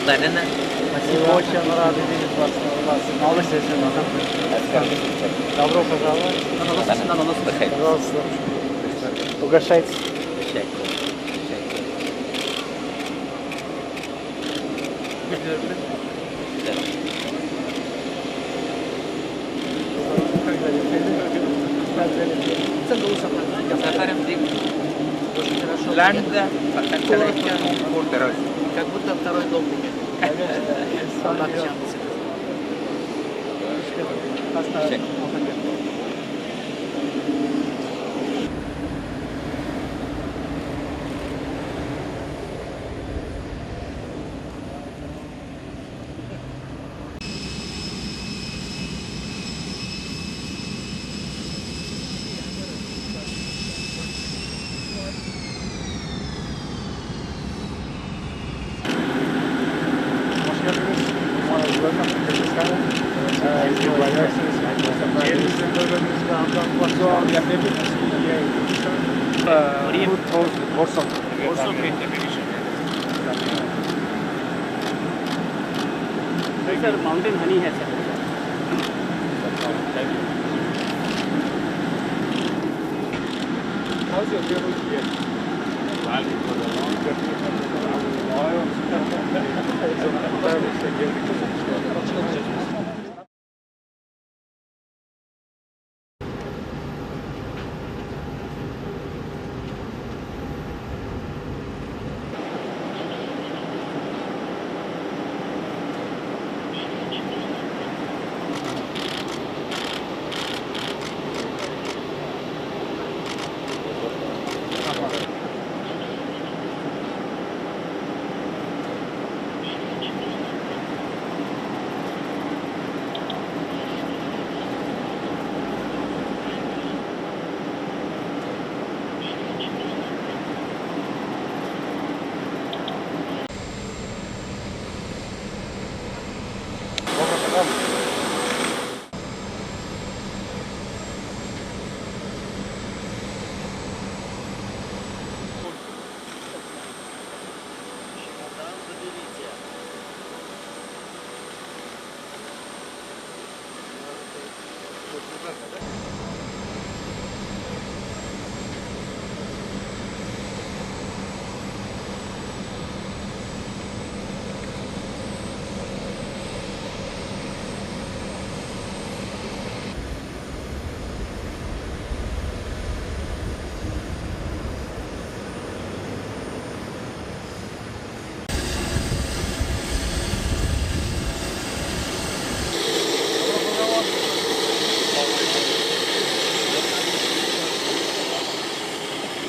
Banana. Очень рады видеть вас у нас. Малыш, если добро пожаловать. Пожалуйста. Угощайтесь. Ланда, Как будто второй дом. Sir mountain Honey है sir How's your favorite year? Well, it was a long journey from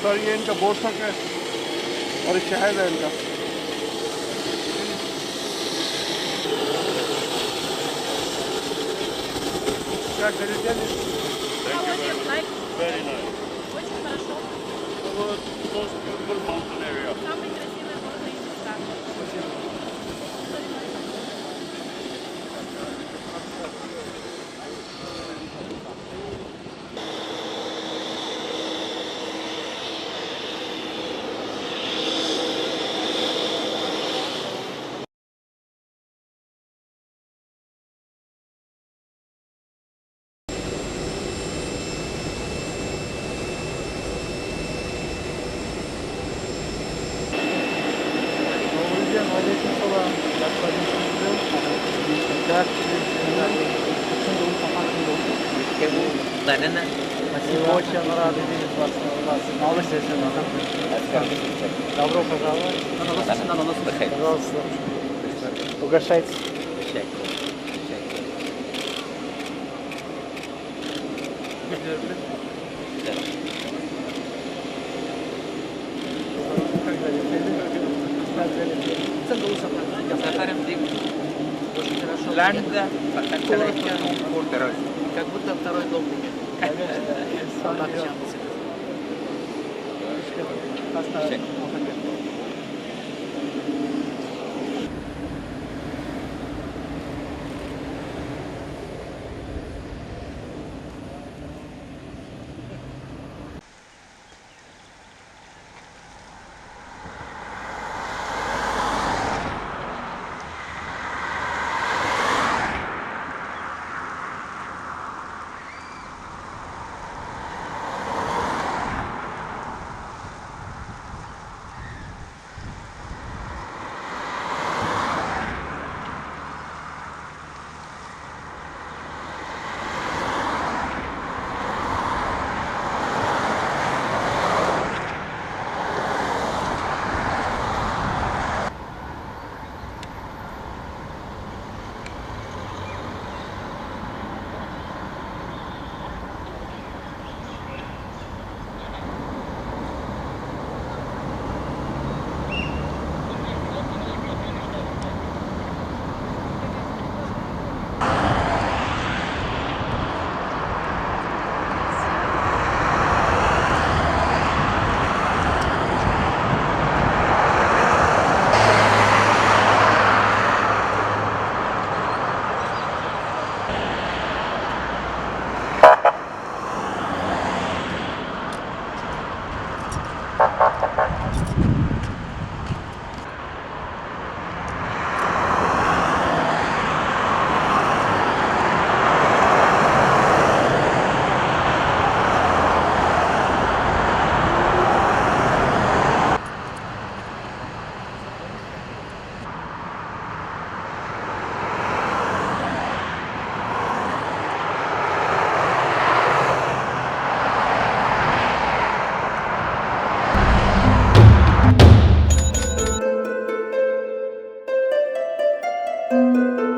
sir ये इनका बोर्सक है और शहद है इनका क्या खरीदे Very nice. Очень хорошо. Most beautiful mountain area. Самые красивые горные места. Banana. Очень рады видеть вас у нас. Малыш, если добро пожаловать. Пожалуйста. Угощайтесь. Ланда, Как будто второй дом. Thank